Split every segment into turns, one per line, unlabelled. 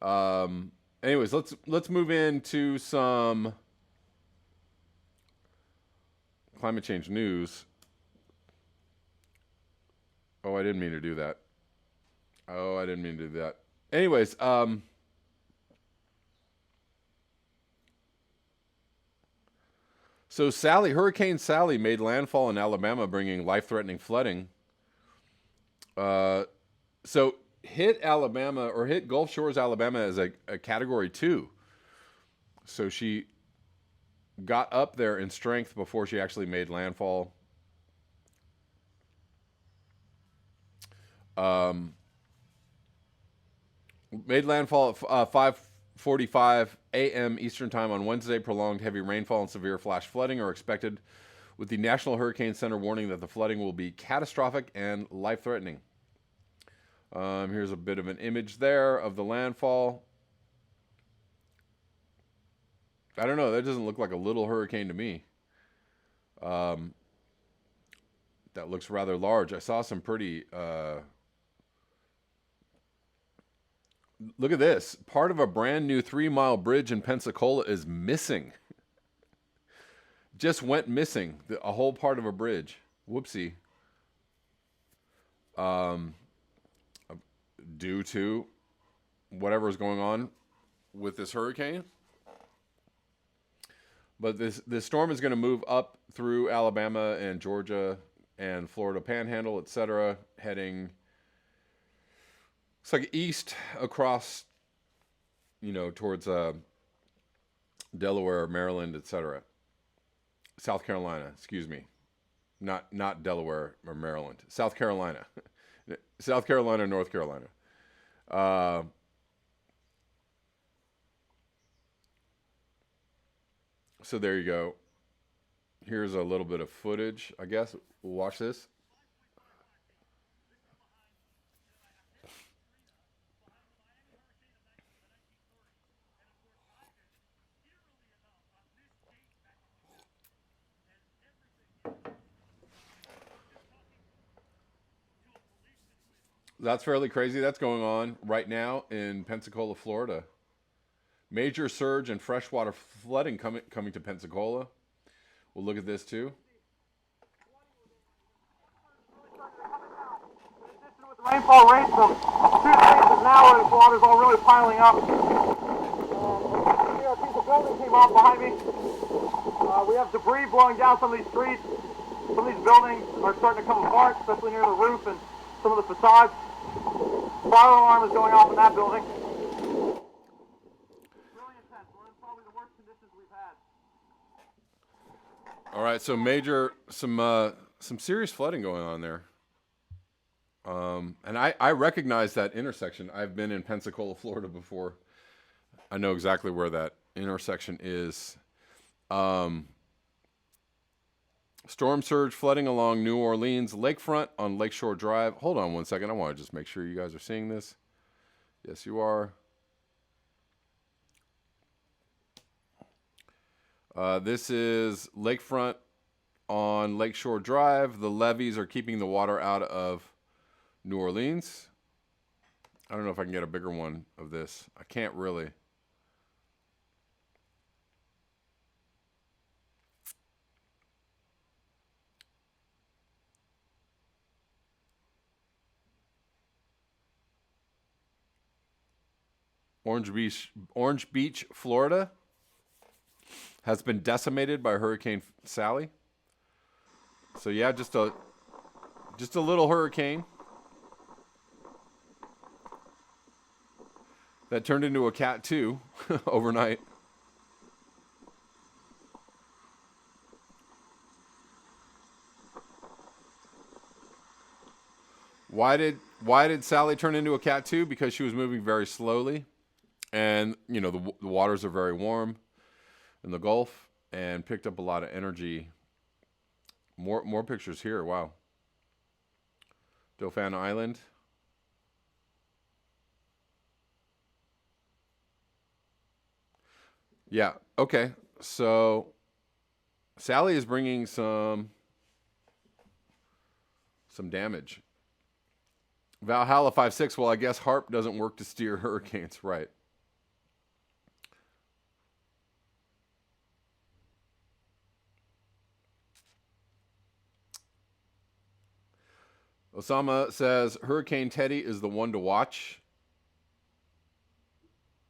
Anyways, let's move into some climate change news. Oh, I didn't mean to do that. Anyways, so Hurricane Sally made landfall in Alabama, bringing life-threatening flooding. So hit Alabama, or hit Gulf Shores, Alabama as a Category 2. So she got up there in strength before she actually made landfall. Made landfall at 5:45 a.m. Eastern Time on Wednesday. Prolonged heavy rainfall and severe flash flooding are expected, with the National Hurricane Center warning that the flooding will be catastrophic and life-threatening. Here's a bit of an image there of the landfall. I don't know. That doesn't look like a little hurricane to me. That looks rather large. I saw some pretty... Look at this. Part of a brand new 3-mile bridge in Pensacola is missing. Just went missing. A whole part of a bridge. Whoopsie. Due to whatever is going on with this hurricane. But this storm is going to move up through Alabama and Georgia and Florida Panhandle, etc., heading... It's like east across, towards Delaware, Maryland, etc. South Carolina, excuse me. Not Delaware or Maryland. South Carolina. South Carolina, North Carolina. So there you go. Here's a little bit of footage, I guess. We'll watch this. That's fairly crazy. That's going on right now in Pensacola, Florida. Major surge and freshwater flooding coming to Pensacola. We'll look at this too.
With the rainfall rates of 2 inches an hour, the water's all really piling up. Here, a piece of building came off behind me. We have debris blowing down some of these streets. Some of these buildings are starting to come apart, especially near the roof and some of the facades. Fire alarm is going off in that building. It's really intense. We're in probably the worst conditions we've had.
All right, so some serious flooding going on there. And I recognize that intersection. I've been in Pensacola, Florida before. I know exactly where that intersection is. Storm surge flooding along New Orleans lakefront on Lakeshore Drive. Hold on one second. I want to just make sure you guys are seeing this. Yes, you are. This is lakefront on Lakeshore Drive. The levees are keeping the water out of New Orleans. I don't know if I can get a bigger one of this. I can't really. Orange Beach, Florida has been decimated by Hurricane Sally. So yeah, just a little hurricane that turned into a Cat 2 overnight. Why did Sally turn into a Cat 2? Because she was moving very slowly. And, the waters are very warm in the Gulf and picked up a lot of energy. More pictures here. Wow. Dauphin Island. Yeah. Okay. So Sally is bringing some damage. Valhalla 5-6. Well, I guess HARP doesn't work to steer hurricanes, right? Osama says Hurricane Teddy is the one to watch.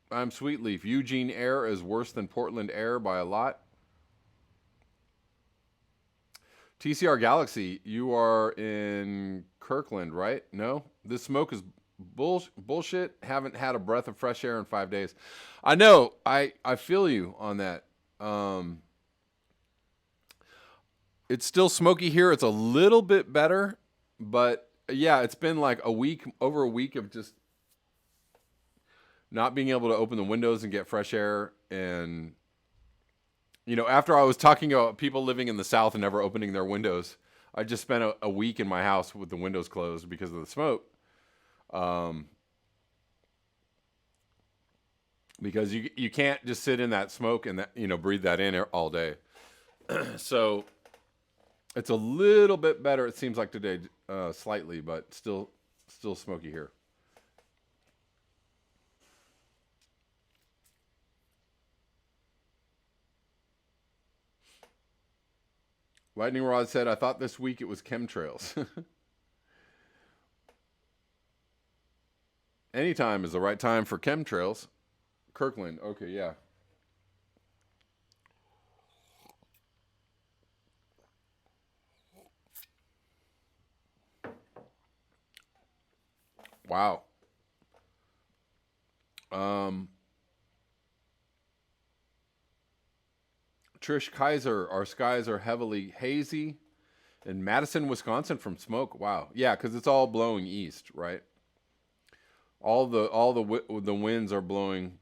I'm Sweetleaf. Eugene air is worse than Portland air by a lot. TCR Galaxy, you are in Kirkland, right? No? This smoke is bullshit. Haven't had a breath of fresh air in 5 days. I know. I feel you on that. It's still smoky here. It's a little bit better. But, yeah, it's been like over a week of just not being able to open the windows and get fresh air. And, you know, after I was talking about people living in the South and never opening their windows, I just spent a week in my house with the windows closed because of the smoke. Because you can't just sit in that smoke and that, you know, breathe that in all day. So it's a little bit better, it seems like today, slightly, but still smoky here. Lightning Rod said, I thought this week it was chemtrails. Anytime is the right time for chemtrails. Kirkland, okay, yeah. Wow. Trish Kaiser, our skies are heavily hazy in Madison, Wisconsin from smoke. Wow. Yeah, because it's all blowing east, right? All the winds are blowing.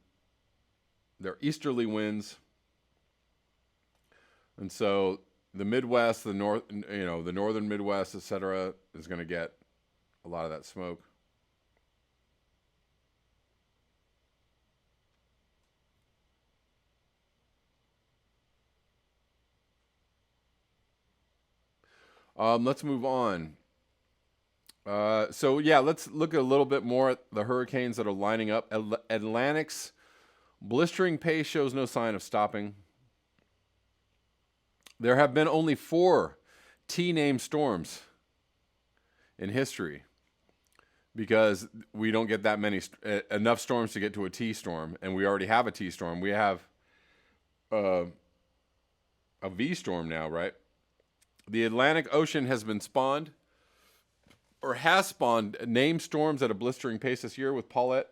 They're easterly winds. And so the Midwest, the northern Midwest, etc., is going to get a lot of that smoke. Let's move on. So yeah, let's look a little bit more at the hurricanes that are lining up. Atlantic's blistering pace shows no sign of stopping. There have been only 4 T-named storms in history because we don't get that many enough storms to get to a T-storm, and we already have a T-storm. We have a V-storm now, right? The Atlantic Ocean has spawned named storms at a blistering pace this year, with Paulette,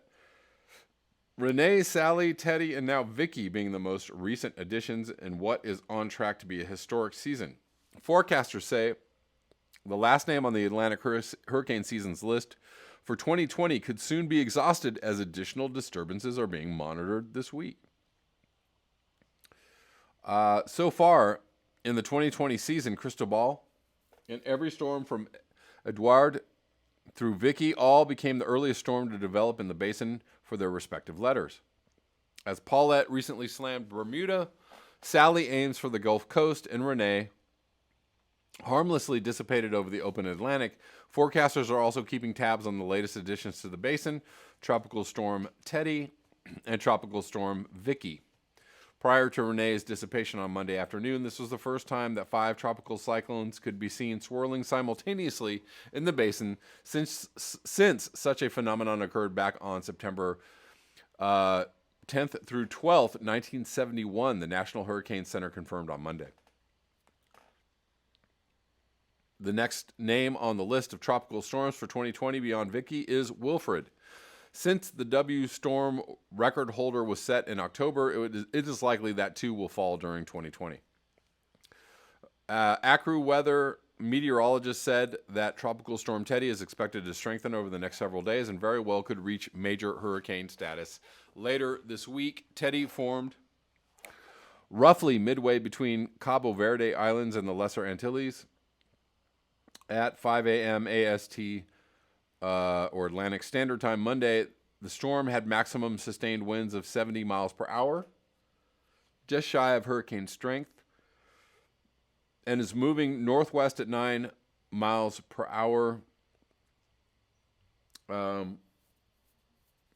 Renee, Sally, Teddy, and now Vicky being the most recent additions in what is on track to be a historic season. Forecasters say the last name on the Atlantic hurricane season's list for 2020 could soon be exhausted as additional disturbances are being monitored this week. So far, in the 2020 season, Cristobal and every storm from Eduard through Vicky all became the earliest storm to develop in the basin for their respective letters. As Paulette recently slammed Bermuda, Sally aims for the Gulf Coast, and Renee harmlessly dissipated over the open Atlantic. Forecasters are also keeping tabs on the latest additions to the basin, Tropical Storm Teddy and Tropical Storm Vicky. Prior to Renee's dissipation on Monday afternoon, this was the first time that 5 tropical cyclones could be seen swirling simultaneously in the basin since such a phenomenon occurred back on September 10th through 12th, 1971, the National Hurricane Center confirmed on Monday. The next name on the list of tropical storms for 2020 beyond Vicky is Wilfred. Since the W storm record holder was set in October, it is likely that 2 will fall during 2020. AccuWeather meteorologists said that Tropical Storm Teddy is expected to strengthen over the next several days and very well could reach major hurricane status later this week. Teddy formed roughly midway between Cabo Verde Islands and the Lesser Antilles at 5 a.m. AST or Atlantic Standard Time Monday. The storm had maximum sustained winds of 70 miles per hour, just shy of hurricane strength, and is moving northwest at 9 miles per hour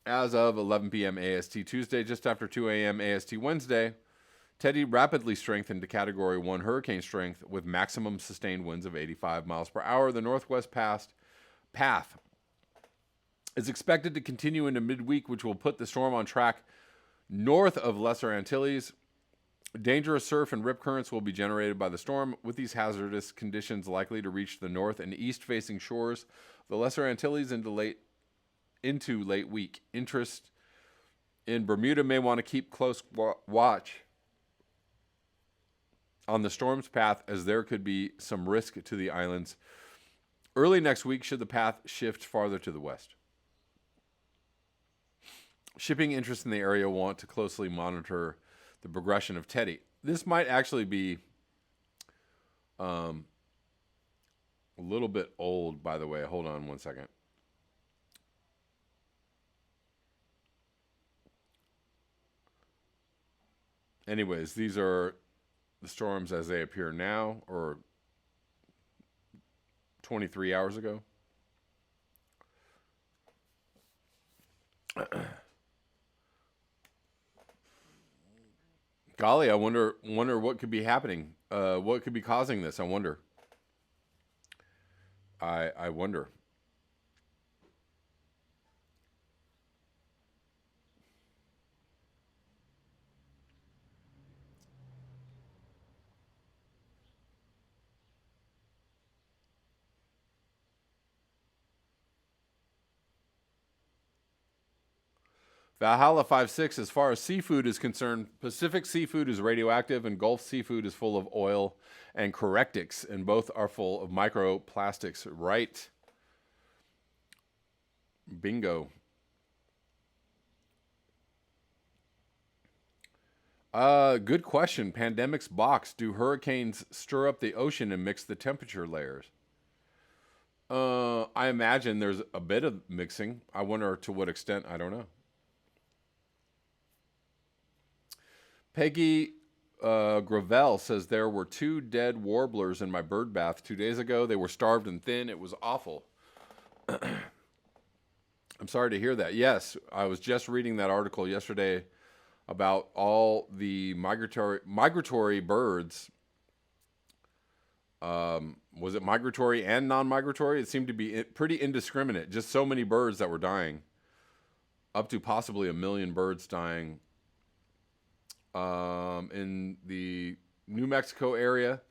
as of 11 p.m. AST Tuesday. Just after 2 a.m. AST Wednesday, Teddy rapidly strengthened to Category 1 hurricane strength with maximum sustained winds of 85 miles per hour. The northwest passed path is expected to continue into midweek, which will put the storm on track north of Lesser Antilles. Dangerous surf and rip currents will be generated by the storm, with these hazardous conditions likely to reach the north and east-facing shores of the Lesser Antilles into late week. Interest in Bermuda may want to keep close watch on the storm's path, as there could be some risk to the islands early next week should the path shift farther to the west. Shipping interests in the area want to closely monitor the progression of Teddy. This might actually be a little bit old, by the way. Hold on one second. Anyways, these are the storms as they appear now, or 23 hours ago. Golly, I wonder what could be happening. What could be causing this? I wonder. I wonder. Valhalla 5-6, as far as seafood is concerned, Pacific seafood is radioactive and Gulf seafood is full of oil and correctics, and both are full of microplastics. Right. Bingo. Good question. Pandemics box. Do hurricanes stir up the ocean and mix the temperature layers? I imagine there's a bit of mixing. I wonder to what extent. I don't know. Peggy Gravel says, there were 2 dead warblers in my bird bath 2 days ago. They were starved and thin. It was awful. I'm sorry to hear that. Yes, I was just reading that article yesterday about all the migratory birds. Was it migratory and non-migratory? It seemed to be pretty indiscriminate. Just so many birds that were dying. Up to possibly 1 million birds dying in the New Mexico area,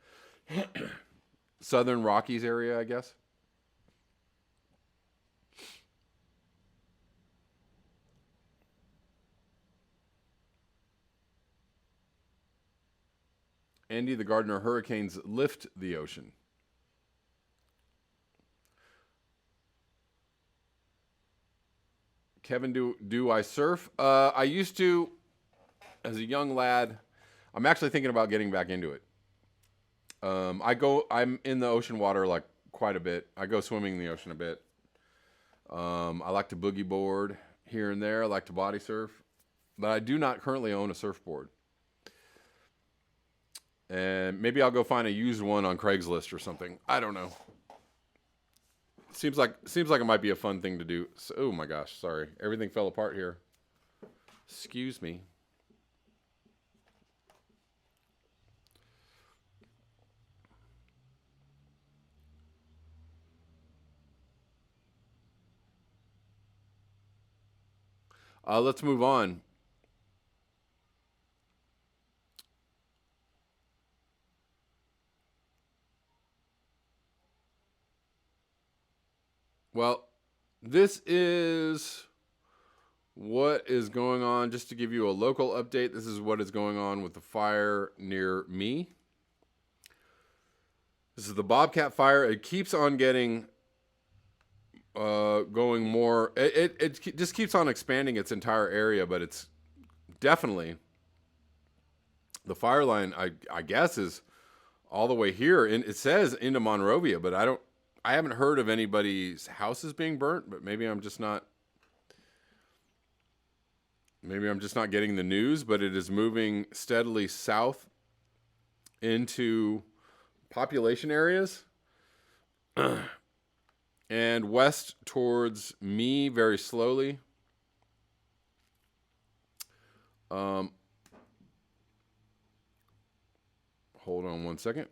Southern Rockies area, I guess. Andy the Gardener, hurricanes lift the ocean. Kevin, do I surf? I used to. As a young lad, I'm actually thinking about getting back into it. I'm in the ocean water like quite a bit. I go swimming in the ocean a bit. I like to boogie board here and there. I like to body surf, but I do not currently own a surfboard. And maybe I'll go find a used one on Craigslist or something. I don't know. Seems like it might be a fun thing to do. So, oh my gosh, sorry. Everything fell apart here. Excuse me. Let's move on. Well, this is what is going on. Just to give you a local update, this is what is going on with the fire near me. This is the Bobcat Fire. It keeps on getting going more. It just keeps on expanding its entire area, but it's definitely the fire line. I guess is all the way here, and it says into Monrovia, but I haven't heard of anybody's houses being burnt. But maybe I'm just not getting the news. But it is moving steadily south into population areas. And west towards me very slowly. Hold on one second.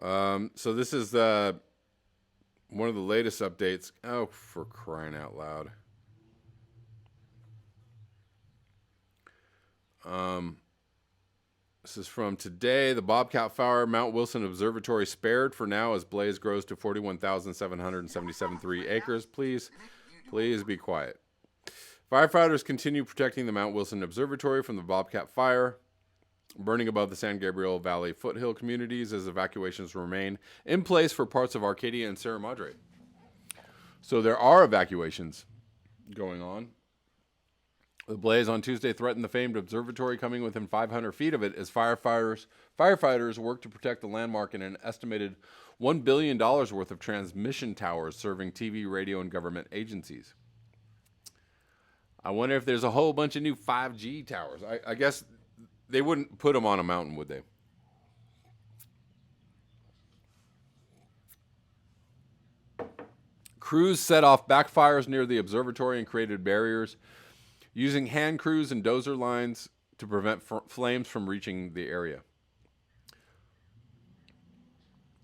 So this is one of the latest updates. Oh, for crying out loud. This is from today. The Bobcat Fire, Mount Wilson Observatory spared for now as blaze grows to 41,777 acres. Please be quiet. Firefighters continue protecting the Mount Wilson Observatory from the Bobcat Fire, burning above the San Gabriel Valley foothill communities as evacuations remain in place for parts of Arcadia and Sierra Madre. So there are evacuations going on. The blaze on Tuesday threatened the famed observatory, coming within 500 feet of it as firefighters work to protect the landmark and an estimated $1 billion worth of transmission towers serving TV, radio, and government agencies. I wonder if there's a whole bunch of new 5G towers. I guess they wouldn't put them on a mountain, would they? Crews set off backfires near the observatory and created barriers, using hand crews and dozer lines to prevent flames from reaching the area.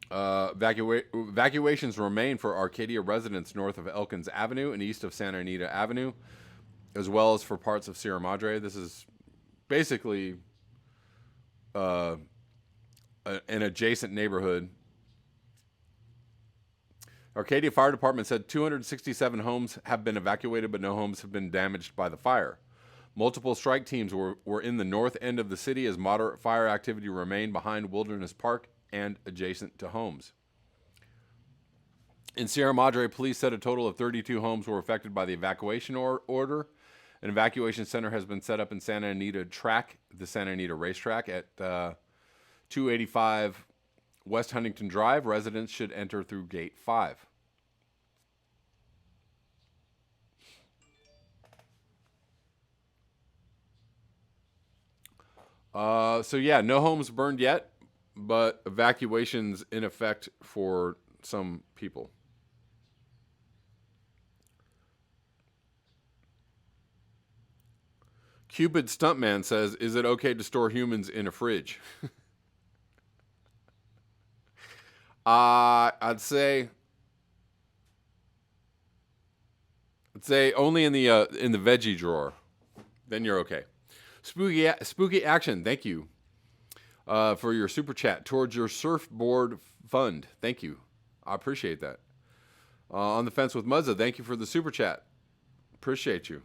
Evacuations remain for Arcadia residents north of Elkins Avenue and east of Santa Anita Avenue, as well as for parts of Sierra Madre. This is basically an adjacent neighborhood. Arcadia Fire Department said 267 homes have been evacuated, but no homes have been damaged by the fire. Multiple strike teams were in the north end of the city as moderate fire activity remained behind Wilderness Park and adjacent to homes. In Sierra Madre, police said a total of 32 homes were affected by the evacuation order. An evacuation center has been set up in Santa Anita the Santa Anita racetrack at 285 West Huntington Drive. Residents should enter through Gate 5. So yeah, no homes burned yet, but evacuations in effect for some people. Cupid Stuntman says, is it okay to store humans in a fridge? I'd say only in the veggie drawer. Then you're okay. Spooky Action, thank you for your super chat towards your surfboard fund. Thank you. I appreciate that. On the Fence with Muzza, thank you for the super chat. Appreciate you.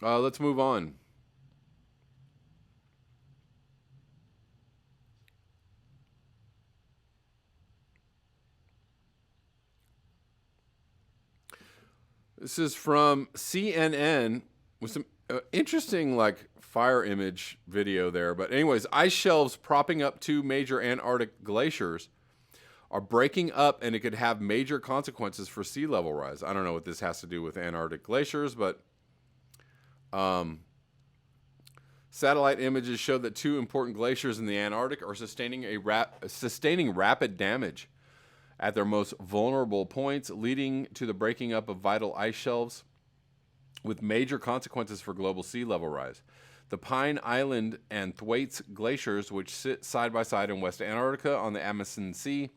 Let's move on. This is from CNN with some interesting fire image video there. But anyways, ice shelves propping up two major Antarctic glaciers are breaking up, and it could have major consequences for sea level rise. I don't know what this has to do with Antarctic glaciers, but satellite images show that two important glaciers in the Antarctic are sustaining rapid damage at their most vulnerable points, leading to the breaking up of vital ice shelves with major consequences for global sea level rise. The Pine Island and Thwaites glaciers, which sit side by side in West Antarctica on the Amundsen Sea,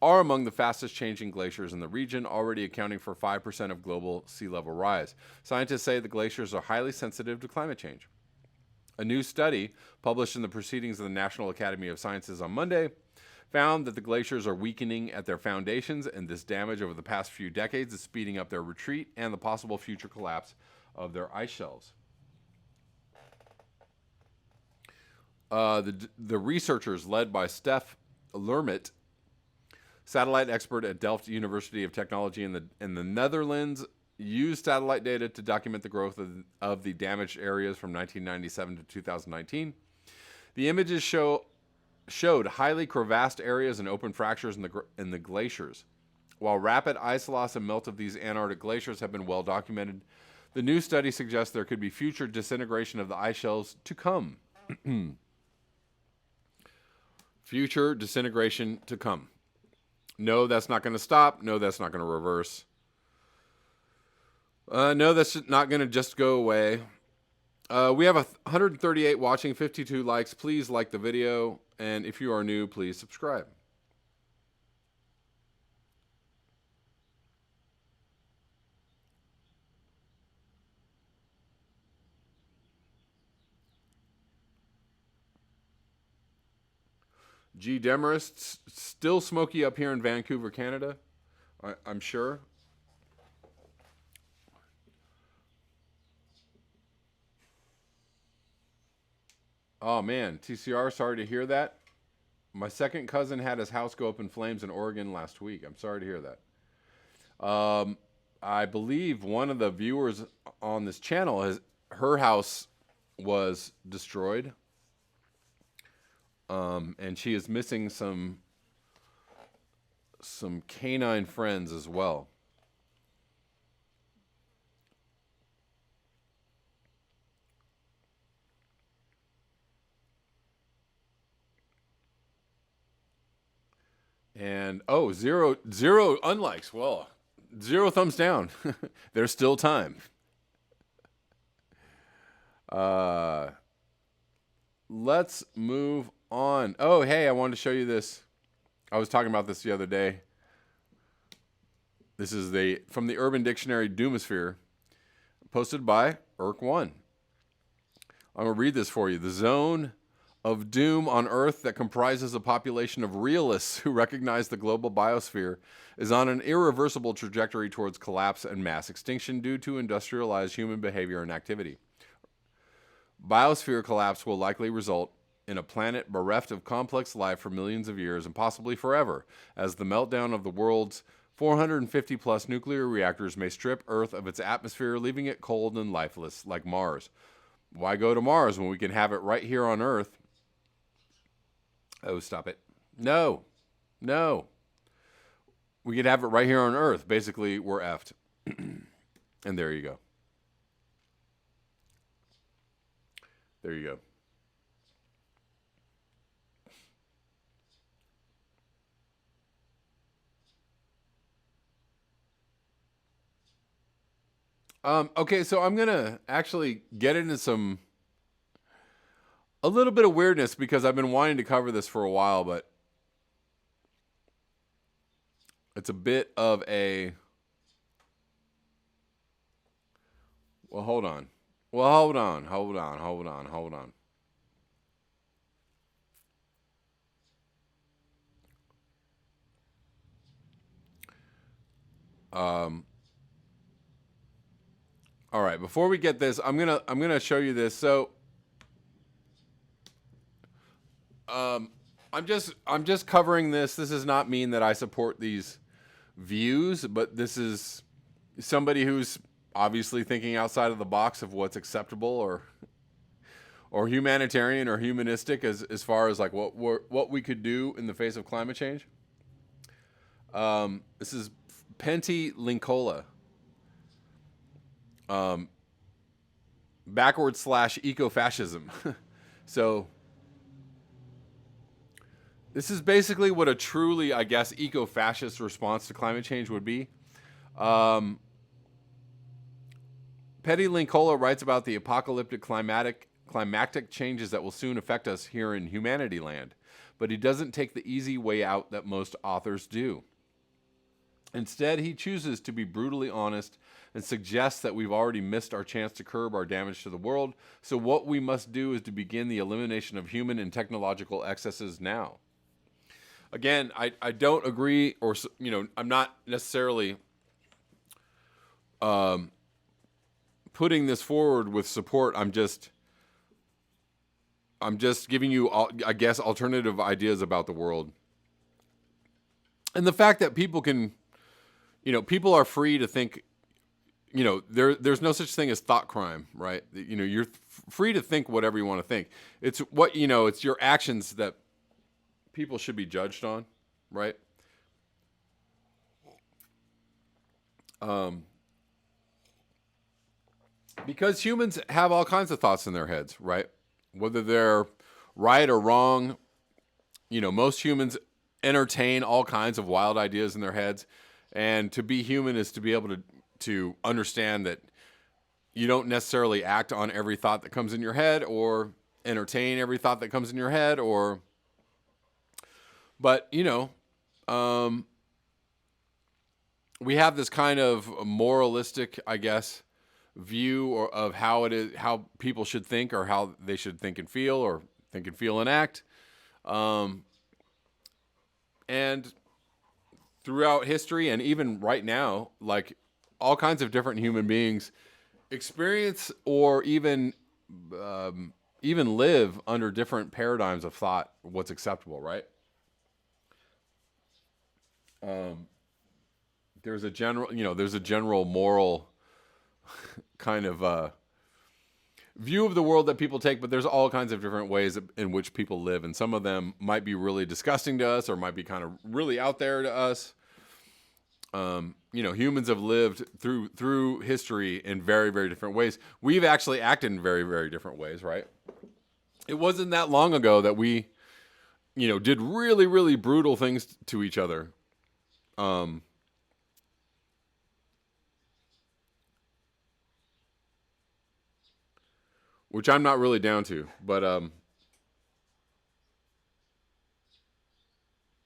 are among the fastest changing glaciers in the region, already accounting for 5% of global sea level rise. Scientists say the glaciers are highly sensitive to climate change. A new study published in the Proceedings of the National Academy of Sciences on Monday found that the glaciers are weakening at their foundations, and this damage over the past few decades is speeding up their retreat and the possible future collapse of their ice shelves. The researchers, led by Stef Lermit, satellite expert at Delft University of Technology in the Netherlands, used satellite data to document the growth of the damaged areas from 1997 to 2019. The images showed highly crevassed areas and open fractures in the glaciers. While rapid ice loss and melt of these Antarctic glaciers have been well documented, the new study suggests there could be future disintegration of the ice shelves to come. Future disintegration to come. No, that's not going to stop. No, that's not going to reverse. No, that's not going to just go away. We have 138 watching, 52 likes. Please like the video. And if you are new, please subscribe. G. Demarists, still smoky up here in Vancouver, Canada, I'm sure. Oh, man. TCR, sorry to hear that. My second cousin had his house go up in flames in Oregon last week. I'm sorry to hear that. I believe one of the viewers on this channel, her house was destroyed. And she is missing some canine friends as well. And zero unlikes. Well, 0 thumbs down. There's still time. Let's move on. Oh, hey, I wanted to show you this. I was talking about this the other day. This is from the Urban Dictionary doomosphere, posted by Irk1. I'm going to read this for you. The zone of doom on Earth that comprises a population of realists who recognize the global biosphere is on an irreversible trajectory towards collapse and mass extinction due to industrialized human behavior and activity. Biosphere collapse will likely result in a planet bereft of complex life for millions of years and possibly forever, as the meltdown of the world's 450-plus nuclear reactors may strip Earth of its atmosphere, leaving it cold and lifeless like Mars. Why go to Mars when we can have it right here on Earth? Oh, stop it. No. We could have it right here on Earth. Basically, we're effed. And there you go. There you go. Okay, so I'm going to actually get into a little bit of weirdness because I've been wanting to cover this for a while, but it's a bit of a... Well, hold on. All right, before we get this, I'm gonna show you this. So I'm just covering this. This does not mean that I support these views, but this is somebody who's obviously thinking outside of the box of what's acceptable or humanitarian or humanistic as far as like what we could do in the face of climate change. This is Pentti Linkola. / eco-fascism. So this is basically what a truly, I guess, eco-fascist response to climate change would be. Pentti Linkola writes about the apocalyptic climactic changes that will soon affect us here in humanity land, but he doesn't take the easy way out that most authors do. Instead, he chooses to be brutally honest and suggests that we've already missed our chance to curb our damage to the world, so what we must do is to begin the elimination of human and technological excesses now. Again, I don't agree, or, I'm not necessarily putting this forward with support. I'm just giving you, I guess, alternative ideas about the world. And the fact that people can, people are free to think, there's no such thing as thought crime, right? You're free to think whatever you want to think. It's what, it's your actions that people should be judged on, right? Because humans have all kinds of thoughts in their heads, right? Whether they're right or wrong, most humans, entertain all kinds of wild ideas in their heads. And to be human is to be able to understand that you don't necessarily act on every thought that comes in your head or entertain every thought that comes in your head, but we have this kind of moralistic, I guess, view of how it is, how people should think, or how they should think and feel, or think and feel and act. And throughout history, and even right now, like all kinds of different human beings experience or even live under different paradigms of thought, what's acceptable, right? There's a general moral kind of view of the world that people take, but there's all kinds of different ways in which people live, and some of them might be really disgusting to us, or might be kind of really out there to us. Humans have lived through history in very, very different ways. We've actually acted in very, very different ways, right? It wasn't that long ago that we, did really, really brutal things to each other. Which I'm not really down to, but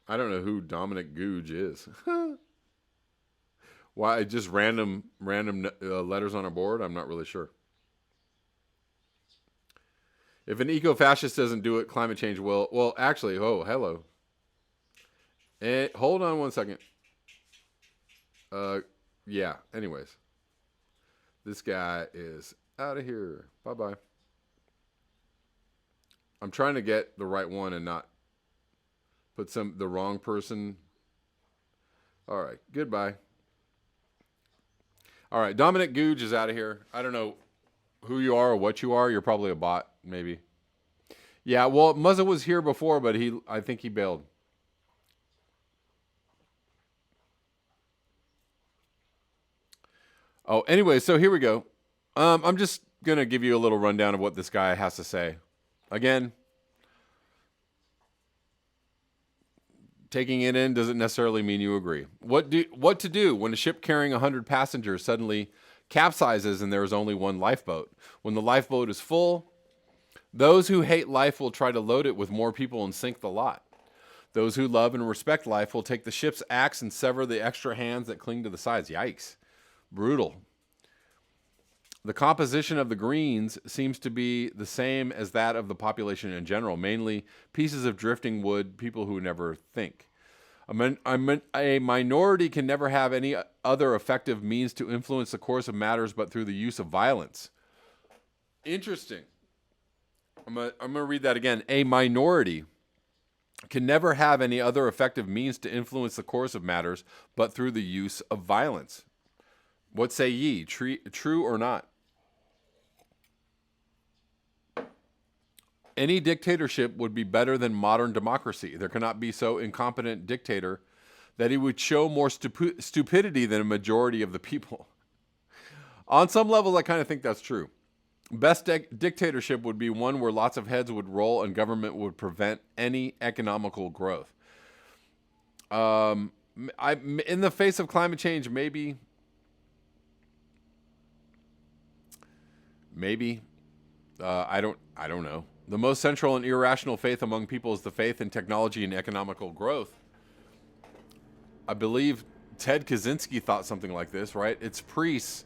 I don't know who Dominic Googe is. Why, just random letters on a board? I'm not really sure. If an eco-fascist doesn't do it, climate change will. Well, actually, hello. Hold on one second. Yeah, anyways. This guy is out of here. Bye-bye. I'm trying to get the right one and not put the wrong person. All right, goodbye. All right, Dominic Googe is out of here. I don't know who you are or what you are. You're probably a bot, maybe. Yeah, well, Muzza was here before, but I think he bailed. Oh, anyway, so here we go. I'm just going to give you a little rundown of what this guy has to say. Again, taking it in doesn't necessarily mean you agree. What to do when a ship carrying 100 passengers suddenly capsizes and there is only one lifeboat? When the lifeboat is full, those who hate life will try to load it with more people and sink the lot. Those who love and respect life will take the ship's axe and sever the extra hands that cling to the sides. Yikes. Brutal. The composition of the Greens seems to be the same as that of the population in general, mainly pieces of drifting wood, people who never think. A minority can never have any other effective means to influence the course of matters but through the use of violence. Interesting. I'm gonna read that again. A minority can never have any other effective means to influence the course of matters but through the use of violence. What say ye? True or not? Any dictatorship would be better than modern democracy. There cannot be so incompetent dictator that he would show more stupidity than a majority of the people. On some levels, I kind of think that's true. Best dictatorship would be one where lots of heads would roll and government would prevent any economical growth. In the face of climate change, maybe. I don't know. The most central and irrational faith among people is the faith in technology and economical growth. I believe Ted Kaczynski thought something like this, right? Its priests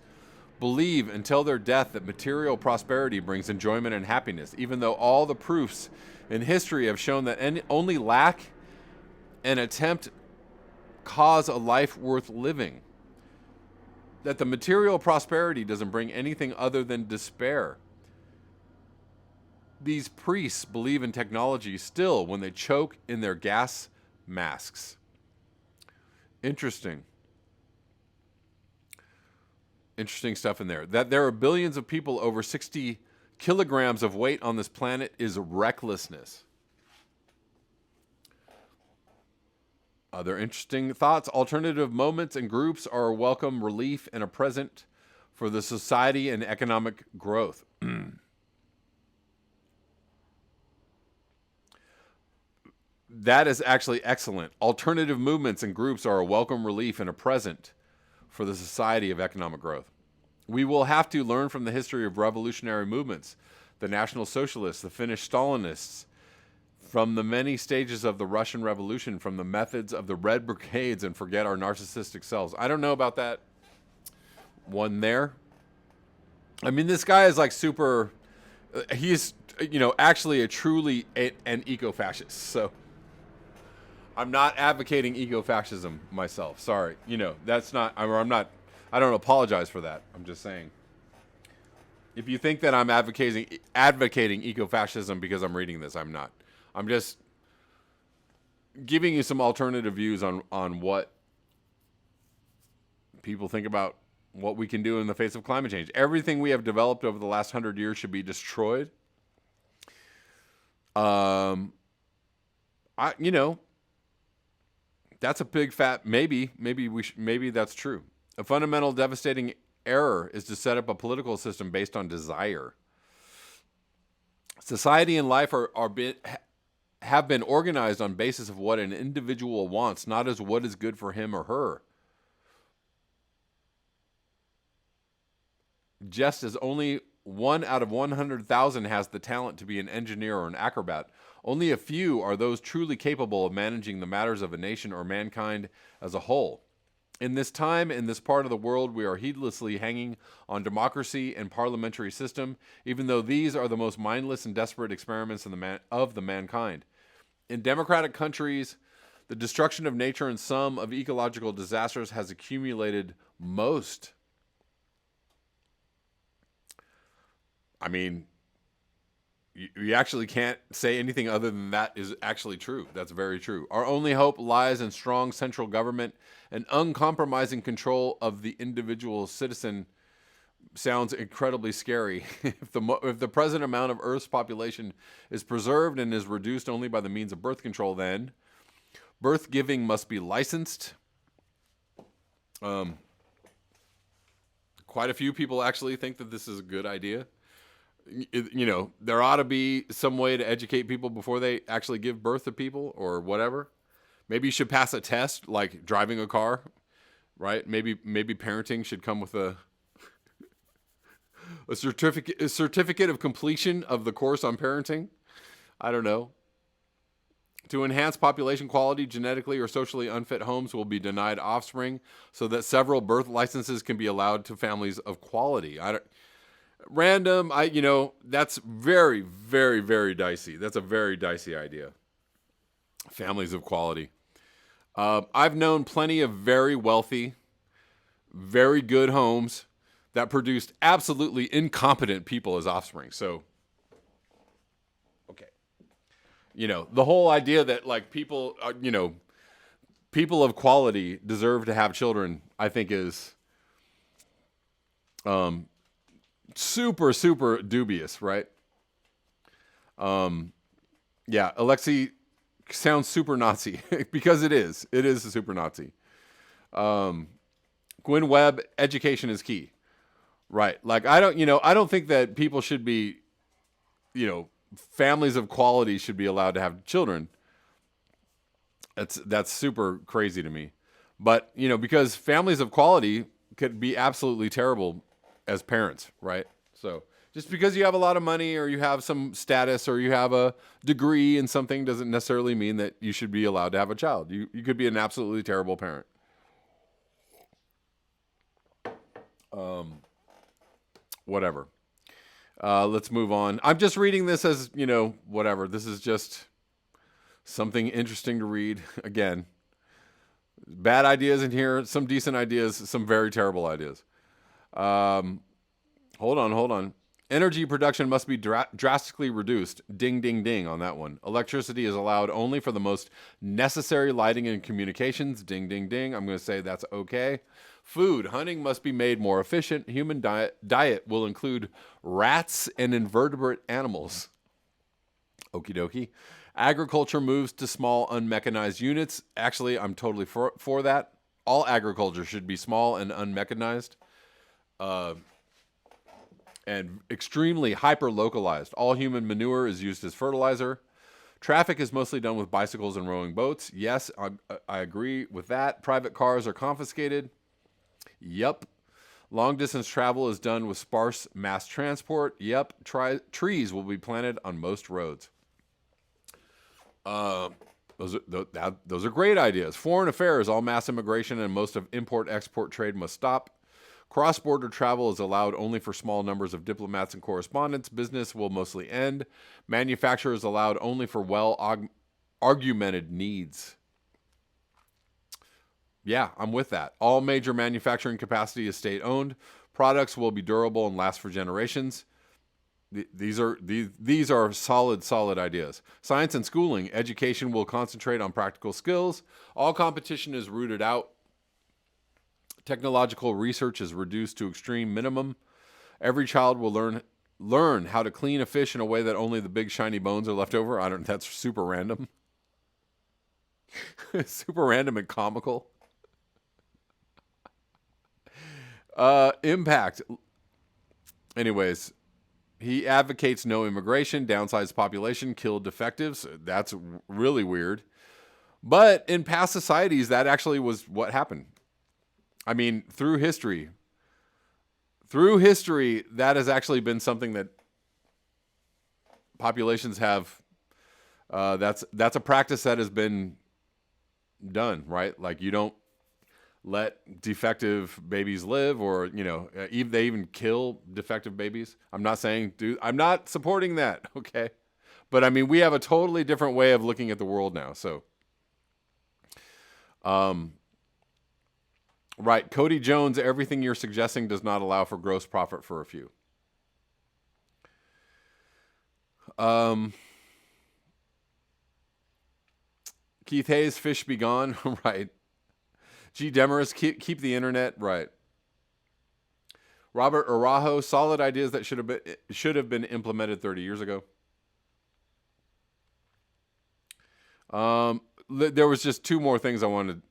believe until their death that material prosperity brings enjoyment and happiness, even though all the proofs in history have shown that only lack and attempt cause a life worth living. That the material prosperity doesn't bring anything other than despair. These priests believe in technology still when they choke in their gas masks. Interesting stuff in there. That there are billions of people over 60 kilograms of weight on this planet is recklessness. Other interesting thoughts. Alternative moments and groups are a welcome relief and a present for the society and economic growth. that is actually excellent. Alternative movements and groups are a welcome relief and a present for the society of economic growth. We will have to learn from the history of revolutionary movements, the National Socialists, the Finnish Stalinists, from the many stages of the Russian Revolution, from the methods of the Red Brigades, and forget our narcissistic selves. I don't know about that one there. I mean, this guy is like super, he's, actually an eco-fascist. So I'm not advocating eco-fascism myself. Sorry. That's not, I don't apologize for that. I'm just saying. If you think that I'm advocating eco-fascism because I'm reading this, I'm not. I'm just giving you some alternative views on what people think about what we can do in the face of climate change. Everything we have developed over the last 100 years should be destroyed. That's a big fat maybe. Maybe that's true. A fundamental devastating error is to set up a political system based on desire. Society and life have been organized on basis of what an individual wants, not as what is good for him or her. Just as only 1 out of 100,000 has the talent to be an engineer or an acrobat, only a few are those truly capable of managing the matters of a nation or mankind as a whole. In this time, in this part of the world, we are heedlessly hanging on democracy and parliamentary system, even though these are the most mindless and desperate experiments of the mankind. In democratic countries, the destruction of nature and some of ecological disasters has accumulated most. I mean, you actually can't say anything other than that is actually true. That's very true. Our only hope lies in strong central government and uncompromising control of the individual citizen. Sounds incredibly scary. If the present amount of Earth's population is preserved and is reduced only by the means of birth control, then birth giving must be licensed. Quite a few people actually think that this is a good idea. There ought to be some way to educate people before they actually give birth to people or whatever. Maybe you should pass a test like driving a car, right? Maybe parenting should come with a certificate of completion of the course on parenting. I don't know. To enhance population quality, genetically or socially unfit homes will be denied offspring so that several birth licenses can be allowed to families of quality. That's very, very, very dicey. That's a very dicey idea. Families of quality. I've known plenty of very wealthy, very good homes that produced absolutely incompetent people as offspring. So, okay. The whole idea that like people of quality deserve to have children, I think is super, super dubious, right? Alexei sounds super Nazi because it is. It is a super Nazi. Gwen Webb, education is key. Right. Like, I don't think that people should be, families of quality should be allowed to have children. That's super crazy to me. But, because families of quality could be absolutely terrible as parents, right? So just because you have a lot of money or you have some status or you have a degree in something doesn't necessarily mean that you should be allowed to have a child. You could be an absolutely terrible parent. Whatever. Let's move on. I'm just reading this as, whatever. This is just something interesting to read. Again, bad ideas in here, some decent ideas, some very terrible ideas. Hold on. Energy production must be drastically reduced. Ding, ding, ding on that one. Electricity is allowed only for the most necessary lighting and communications. Ding, ding, ding. I'm going to say that's okay. Food. Hunting must be made more efficient. Human diet will include rats and invertebrate animals. Okie dokie. Agriculture moves to small unmechanized units. Actually, I'm totally for that. All agriculture should be small and unmechanized. And extremely hyper-localized. All human manure is used as fertilizer. Traffic is mostly done with bicycles and rowing boats. Yes, I agree with that. Private cars are confiscated. Yep. Long distance travel is done with sparse mass transport. Yep. Trees will be planted on most roads. Those are great ideas. Foreign affairs, all mass immigration and most of import-export trade must stop. Cross-border travel is allowed only for small numbers of diplomats and correspondents. Business will mostly end. Manufacture is allowed only for well-argumented needs. Yeah, I'm with that. All major manufacturing capacity is state-owned. Products will be durable and last for generations. These are solid ideas. Science and schooling. Education will concentrate on practical skills. All competition is rooted out. Technological research is reduced to extreme minimum. Every child will learn how to clean a fish in a way that only the big shiny bones are left over. That's super random. Super random and comical. Impact. Anyways, he advocates no immigration, downsize population, kill defectives. That's really weird. But in past societies, that actually was what happened. I mean, through history, that has actually been something that populations have. That's a practice that has been done, right? Like, you don't let defective babies live, or they even kill defective babies. I'm not saying, I'm not supporting that, okay? But I mean, we have a totally different way of looking at the world now. So, right, Cody Jones, everything you're suggesting does not allow for gross profit for a few. Keith Hayes, fish be gone, right? G. Demarest, keep the internet, right? Robert Arajo, solid ideas that should have been implemented 30 years ago. There was just two more things I wanted to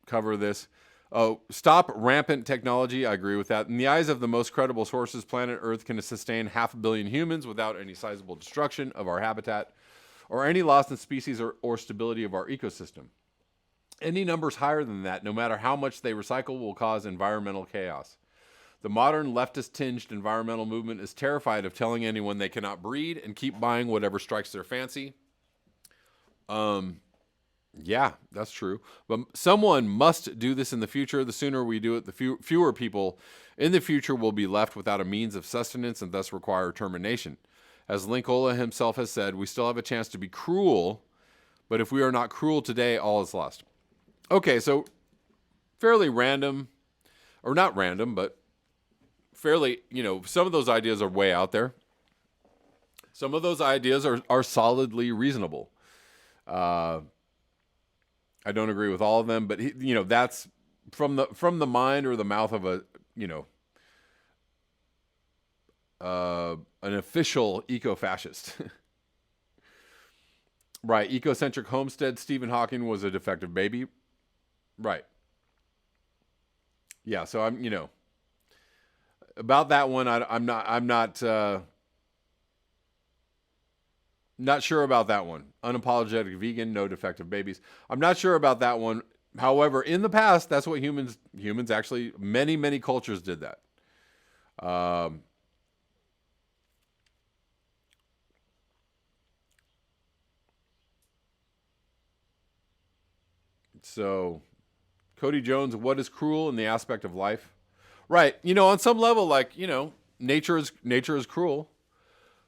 cover this. Oh, stop rampant technology. I agree with that. In the eyes of the most credible sources, planet Earth can sustain 500 million humans without any sizable destruction of our habitat or any loss in species or stability of our ecosystem. Any numbers higher than that, no matter how much they recycle, will cause environmental chaos. The modern leftist-tinged environmental movement is terrified of telling anyone they cannot breed and keep buying whatever strikes their fancy. Yeah, that's true. But someone must do this in the future. The sooner we do it, the fewer people in the future will be left without a means of sustenance and thus require termination. As Linkola himself has said, we still have a chance to be cruel, but if we are not cruel today, all is lost. Okay, so fairly random, or not random, but fairly, some of those ideas are way out there. Some of those ideas are solidly reasonable. I don't agree with all of them, but that's from the mind or the mouth of an official eco-fascist. Right, ecocentric homestead. Stephen Hawking was a defective baby. Right. Yeah, so I'm about that one. I'm not sure about that one. Unapologetic vegan, no defective babies. I'm not sure about that one. However, in the past, that's what humans actually, many cultures did that. So, Cody Jones, what is cruel in the aspect of life? Right. On some level, nature is cruel.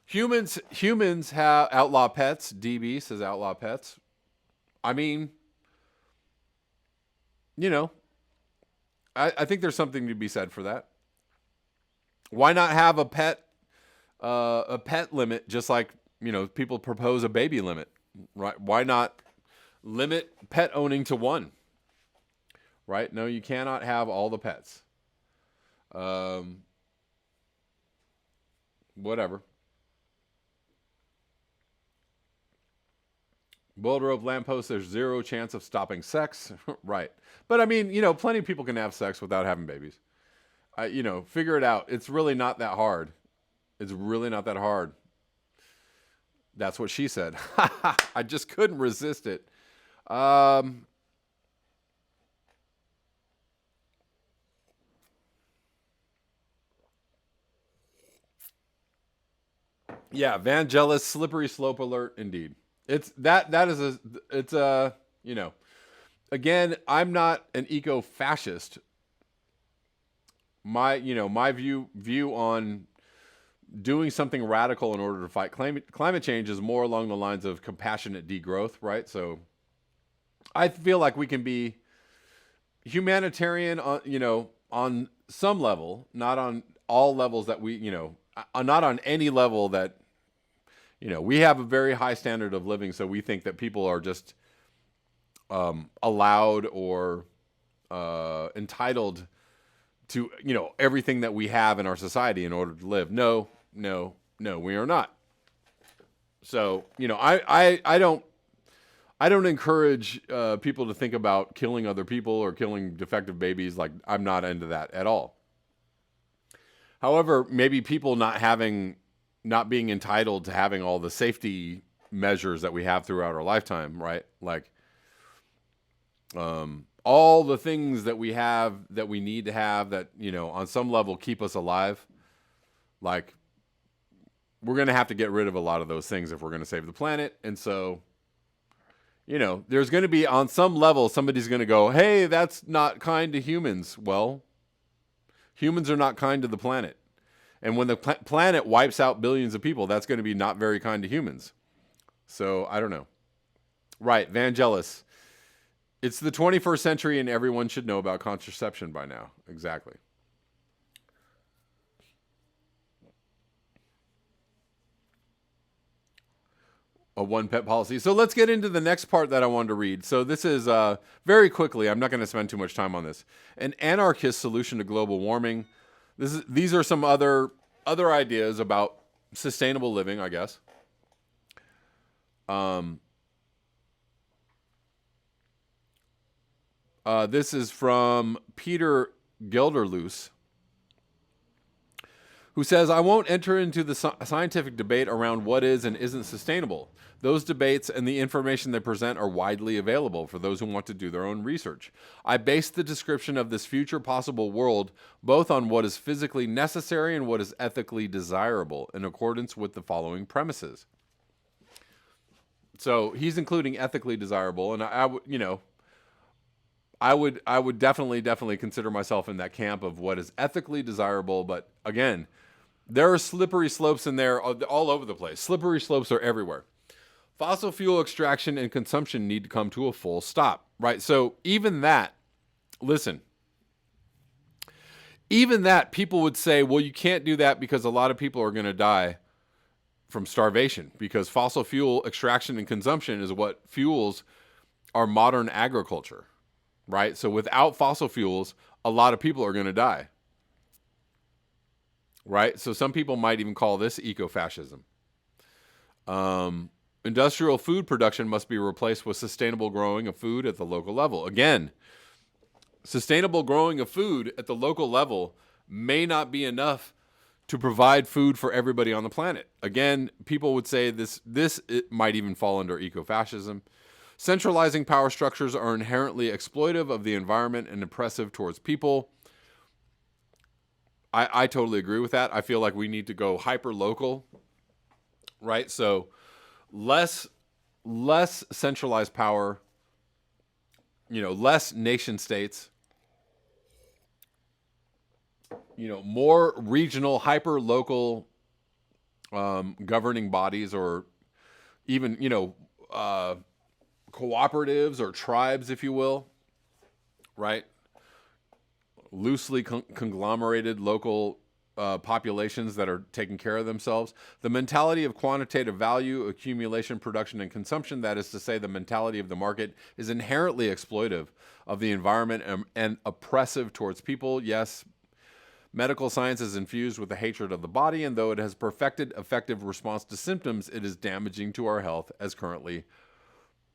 Humans have outlaw pets. DB says outlaw pets. I mean, I think there's something to be said for that. Why not have a pet limit, just like, people propose a baby limit, right? Why not limit pet owning to one? Right? No, you cannot have all the pets. Whatever. Boiled rope lamppost, there's zero chance of stopping sex. Right. But I mean, plenty of people can have sex without having babies. Figure it out. It's really not that hard. It's really not that hard. That's what she said. I just couldn't resist it. Yeah, Vangelis, slippery slope alert, indeed. It's again, I'm not an eco-fascist. My view on doing something radical in order to fight climate change is more along the lines of compassionate degrowth, right? So I feel like we can be humanitarian on some level, not on all levels that not on any level that, we have a very high standard of living. So we think that people are just allowed or entitled to, everything that we have in our society in order to live. No, we are not. So, I don't encourage people to think about killing other people or killing defective babies. Like, I'm not into that at all. However, maybe people not being entitled to having all the safety measures that we have throughout our lifetime, right? Like, all the things that we have that we need to have that, on some level keep us alive. Like, we're going to have to get rid of a lot of those things if we're going to save the planet. And so, there's going to be, on some level, somebody's going to go, hey, that's not kind to humans. Well, humans are not kind to the planet. And when the planet wipes out billions of people, that's going to be not very kind to humans. So, I don't know. Right, Vangelis. It's the 21st century and everyone should know about contraception by now. Exactly. A one pet policy. So let's get into the next part that I wanted to read. So this is very quickly, I'm not going to spend too much time on this. An anarchist solution to global warming. These are some other ideas about sustainable living, I guess. This is from Peter Gelderloos, who says, I won't enter into the scientific debate around what is and isn't sustainable. Those debates and the information they present are widely available for those who want to do their own research. I base the description of this future possible world both on what is physically necessary and what is ethically desirable in accordance with the following premises. So he's including ethically desirable, and I would definitely consider myself in that camp of what is ethically desirable. But again, there are slippery slopes in there all over the place. Slippery slopes are everywhere. Fossil fuel extraction and consumption need to come to a full stop, right? So even that, people would say, well, you can't do that because a lot of people are going to die from starvation because fossil fuel extraction and consumption is what fuels our modern agriculture. Right? So without fossil fuels, a lot of people are going to die. Right? So some people might even call this eco-fascism. Industrial food production must be replaced with sustainable growing of food at the local level. Again, sustainable growing of food at the local level may not be enough to provide food for everybody on the planet. Again, people would say this it might even fall under eco-fascism. Centralizing power structures are inherently exploitive of the environment and oppressive towards people. I totally agree with that. I feel like we need to go hyper-local, right? So less centralized power, less nation states, more regional, hyper-local governing bodies or even, cooperatives or tribes, if you will, right? Loosely conglomerated local populations that are taking care of themselves. The mentality of quantitative value, accumulation, production, and consumption, that is to say, the mentality of the market, is inherently exploitive of the environment and oppressive towards people. Yes, medical science is infused with the hatred of the body, and though it has perfected effective response to symptoms, it is damaging to our health as currently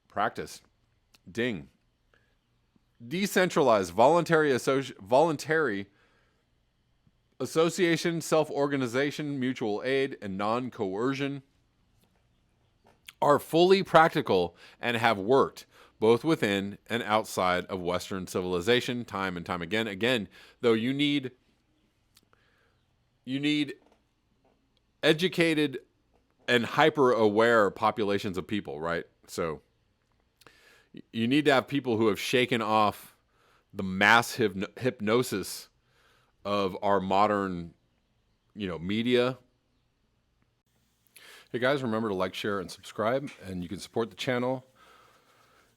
practiced. Ding. Decentralized, voluntary association, self-organization, mutual aid, and non-coercion. are fully practical and have worked both within and outside of Western civilization time and time again. Again, though, you need educated and hyper-aware populations of people, right? So you need to have people who have shaken off the mass hypnosis of our modern, media. Hey guys, remember to like, share, and subscribe, and you can support the channel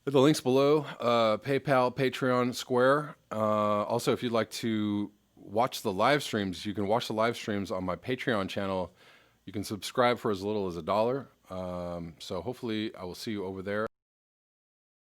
at the links below, PayPal, Patreon, Square. Also, if you'd like to watch the live streams, you can watch the live streams on my Patreon channel. You can subscribe for as little as $1. So hopefully I will see you over there.